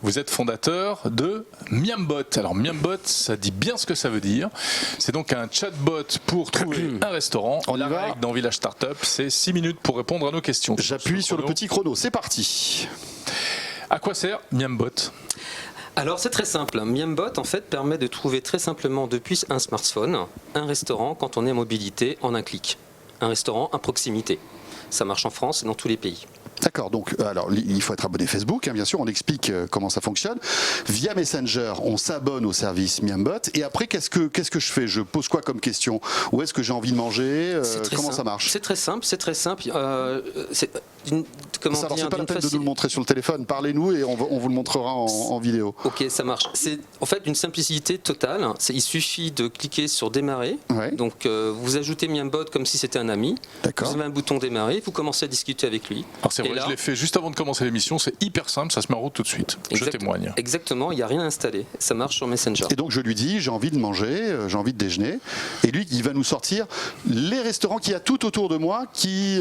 vous êtes fondateur de Miambot. Alors Miambot, ça dit bien ce que ça veut dire. C'est donc un chatbot pour trouver un restaurant. On y La va. règle dans Village Startup, c'est 6 minutes pour répondre à nos questions. J'appuie sur le petit chrono, c'est parti. À quoi sert Miambot ? Alors c'est très simple. Miambot en fait permet de trouver très simplement depuis un smartphone un restaurant quand on est en mobilité en un clic. Un restaurant à proximité. Ça marche en France et dans tous les pays. D'accord, donc alors il faut être abonné Facebook, hein, bien sûr, on explique comment ça fonctionne. Via Messenger, on s'abonne au service Miambot et après qu'est-ce que je fais ? Je pose quoi comme question ? Où est-ce que j'ai envie de manger ? Comment ça marche ? C'est très simple. C'est pas la peine de nous le montrer sur le téléphone, parlez-nous et on vous le montrera en vidéo. Ok, ça marche. C'est en fait une simplicité totale. Il suffit de cliquer sur démarrer. Ouais. Donc vous ajoutez Miambot comme si c'était un ami. D'accord. Vous avez un bouton démarrer, vous commencez à discuter avec lui. Alors c'est vrai, Et là, je l'ai fait juste avant de commencer l'émission, c'est hyper simple, ça se met en route tout de suite. Je témoigne. Exactement, il n'y a rien installé. Ça marche sur Messenger. Et donc je lui dis, j'ai envie de manger, j'ai envie de déjeuner. Et lui, il va nous sortir les restaurants qu'il y a tout autour de moi qui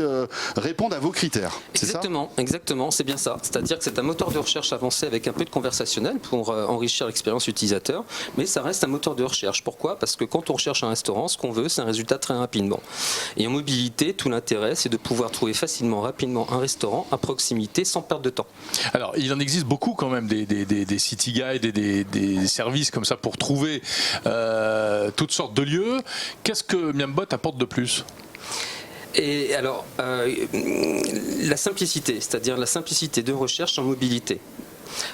répondent à vos critères. C'est ça ? Exactement, c'est bien ça. C'est-à-dire que c'est un moteur de recherche avancé avec un peu de conversationnel pour enrichir l'expérience utilisateur, mais ça reste un moteur de recherche. Pourquoi ? Parce que quand on recherche un restaurant, ce qu'on veut, c'est un résultat très rapidement. Et en mobilité, tout l'intérêt, c'est de pouvoir trouver facilement, rapidement un restaurant à proximité sans perdre de temps. Alors, il en existe beaucoup quand même, des city guides et des services comme ça pour trouver toutes sortes de lieux. Qu'est-ce que Miambot apporte de plus ? Et alors, la simplicité, c'est-à-dire la simplicité de recherche en mobilité.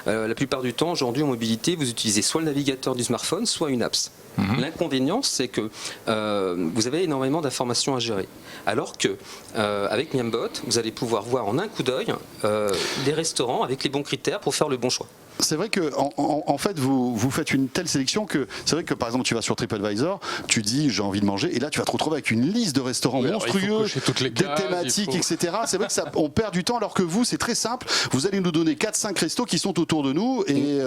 La plupart du temps, aujourd'hui, en mobilité, vous utilisez soit le navigateur du smartphone, soit une apps. L'inconvénient, c'est que vous avez énormément d'informations à gérer. Alors que avec Miambot, vous allez pouvoir voir en un coup d'œil les restaurants avec les bons critères pour faire le bon choix. C'est vrai que en fait vous faites une telle sélection que c'est vrai que par exemple tu vas sur TripAdvisor, tu dis j'ai envie de manger et là tu vas te retrouver avec une liste de restaurants monstrueux, des thématiques, etc. C'est vrai que on perd du temps alors que vous c'est très simple. Vous allez nous donner 4-5 restos qui sont autour de nous et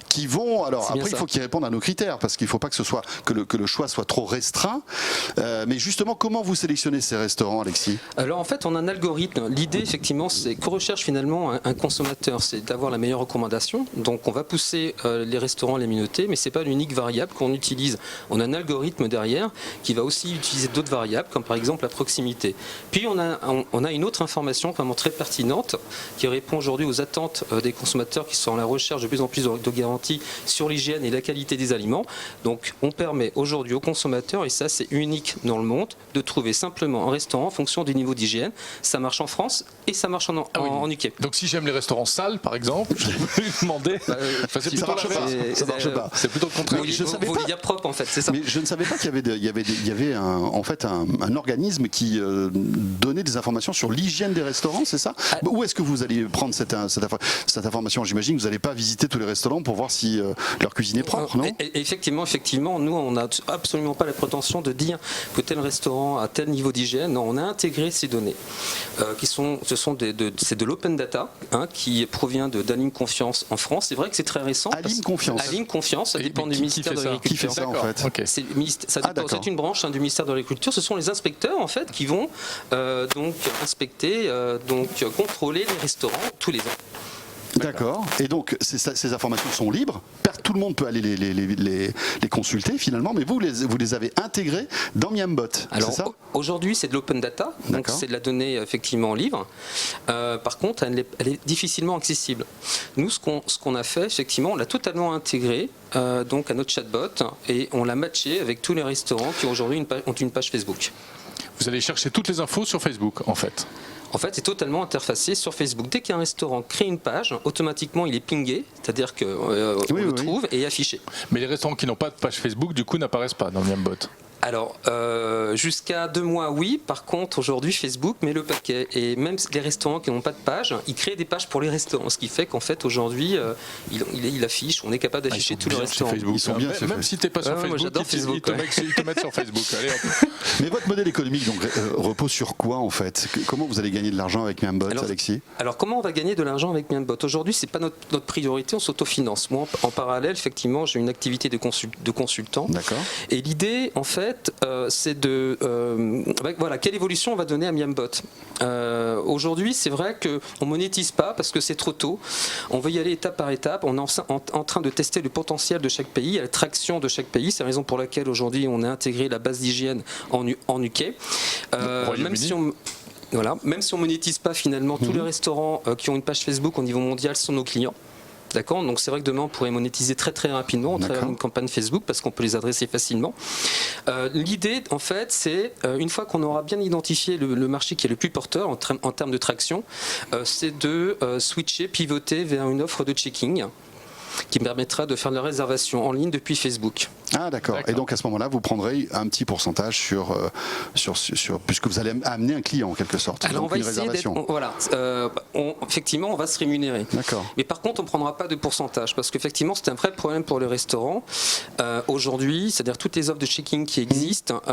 qui vont. Alors après il faut qu'ils répondent à nos critères parce qu'il ne faut pas que ce soit que le choix soit trop restreint. Mais justement comment vous sélectionnez ces restaurants, Alexis ? Alors en fait on a un algorithme. L'idée effectivement c'est qu'on recherche finalement un consommateur, c'est d'avoir la meilleure recommandation. Donc on va pousser les restaurants, les communautés, mais ce n'est pas l'unique variable qu'on utilise. On a un algorithme derrière qui va aussi utiliser d'autres variables, comme par exemple la proximité. Puis on a une autre information vraiment très pertinente qui répond aujourd'hui aux attentes des consommateurs qui sont à la recherche de plus en plus de garanties sur l'hygiène et la qualité des aliments. Donc on permet aujourd'hui aux consommateurs, et ça c'est unique dans le monde, de trouver simplement un restaurant en fonction du niveau d'hygiène. Ça marche en France et ça marche en UK. Donc si j'aime les restaurants sales par exemple, je peux lui demander. C'est plutôt ça marche pas. C'est plutôt le contraire. Vous voulez dire propre en fait, c'est ça. Mais je ne savais pas qu'il y avait un organisme qui donnait des informations sur l'hygiène des restaurants, c'est ça ? Où est-ce que vous allez prendre cette information ? J'imagine que vous n'allez pas visiter tous les restaurants pour voir si leur cuisine est propre, non ? Effectivement, nous on n'a absolument pas la prétention de dire que tel restaurant a tel niveau d'hygiène. Non, on a intégré ces données c'est de l'open data qui provient d'Alim Confiance en France. C'est vrai que c'est très récent. Alim Confiance, ça dépend du ministère de l'Agriculture. Qui fait ça en fait ? Okay. C'est une branche du ministère de l'Agriculture. Ce sont les inspecteurs en fait qui vont donc inspecter, contrôler les restaurants tous les ans. D'accord. Et donc ces informations sont libres. Tout le monde peut aller les consulter finalement, mais vous les avez intégrées dans Miambot. Alors c'est ça ? Aujourd'hui c'est de l'open data, donc c'est de la donnée effectivement libre. Par contre elle est difficilement accessible. Nous ce qu'on a fait effectivement, on l'a totalement intégré donc à notre chatbot et on l'a matché avec tous les restaurants qui aujourd'hui ont une page Facebook. Vous allez chercher toutes les infos sur Facebook en fait. En fait, c'est totalement interfacé sur Facebook. Dès qu'un restaurant crée une page, automatiquement, il est pingé, c'est-à-dire qu'on le trouve et affiché. Mais les restaurants qui n'ont pas de page Facebook, du coup, n'apparaissent pas dans Miambot. Alors, jusqu'à 2 mois, oui. Par contre, aujourd'hui, Facebook met le paquet. Et même les restaurants qui n'ont pas de page, ils créent des pages pour les restaurants. Ce qui fait qu'en fait, aujourd'hui, il affiche, on est capable d'afficher tous les restaurants. Ils sont bien. Même si tu n'es pas sur Facebook, ils te mettent sur Facebook. Allez, hop. Mais votre modèle économique donc, repose sur quoi en fait ? Comment vous allez gagner de l'argent avec Miambot, Alexis ? Alors, comment on va gagner de l'argent avec Miambot ? Aujourd'hui, ce n'est pas notre priorité, on s'autofinance. Moi, en parallèle, effectivement, j'ai une activité de consultant. D'accord. Et l'idée, en fait, fait, c'est voilà, quelle évolution on va donner à Miambot. Aujourd'hui, c'est vrai qu'on ne monétise pas parce que c'est trop tôt. On veut y aller étape par étape. On est en train de tester le potentiel de chaque pays, la traction de chaque pays. C'est la raison pour laquelle aujourd'hui on a intégré la base d'hygiène en UK. Même si on... Voilà. Même si on monétise pas finalement, tous les restaurants qui ont une page Facebook au niveau mondial sont nos clients. D'accord. Donc c'est vrai que demain on pourrait monétiser très très rapidement à travers une campagne Facebook parce qu'on peut les adresser facilement. L'idée en fait c'est une fois qu'on aura bien identifié le marché qui est le plus porteur en termes de traction, c'est de switcher, pivoter vers une offre de checking qui permettra de faire de la réservation en ligne depuis Facebook. Ah d'accord. Et donc à ce moment-là, vous prendrez un petit pourcentage sur puisque vous allez amener un client en quelque sorte. Alors donc on va une essayer réservation. Effectivement, on va se rémunérer. D'accord. Mais par contre, on ne prendra pas de pourcentage parce qu'effectivement, c'est un vrai problème pour les restaurants. Aujourd'hui, c'est-à-dire toutes les offres de checking qui existent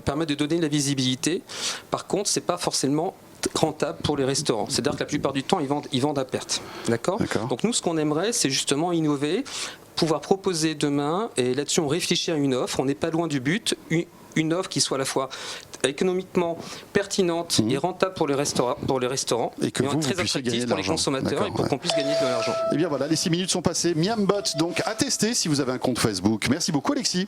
permettent de donner de la visibilité. Par contre, c'est pas forcément rentable pour les restaurants. C'est-à-dire que la plupart du temps, ils vendent à perte. D'accord. Donc nous, ce qu'on aimerait, c'est justement innover, pouvoir proposer demain, et là-dessus, on réfléchit à une offre. On n'est pas loin du but. Une offre qui soit à la fois économiquement pertinente et rentable pour les restaurants et que vous très puissiez gagner attractif de pour les l'argent. consommateurs et pour qu'on puisse gagner de l'argent. Et bien voilà, les 6 minutes sont passées. Miambot, donc à tester si vous avez un compte Facebook. Merci beaucoup Alexis.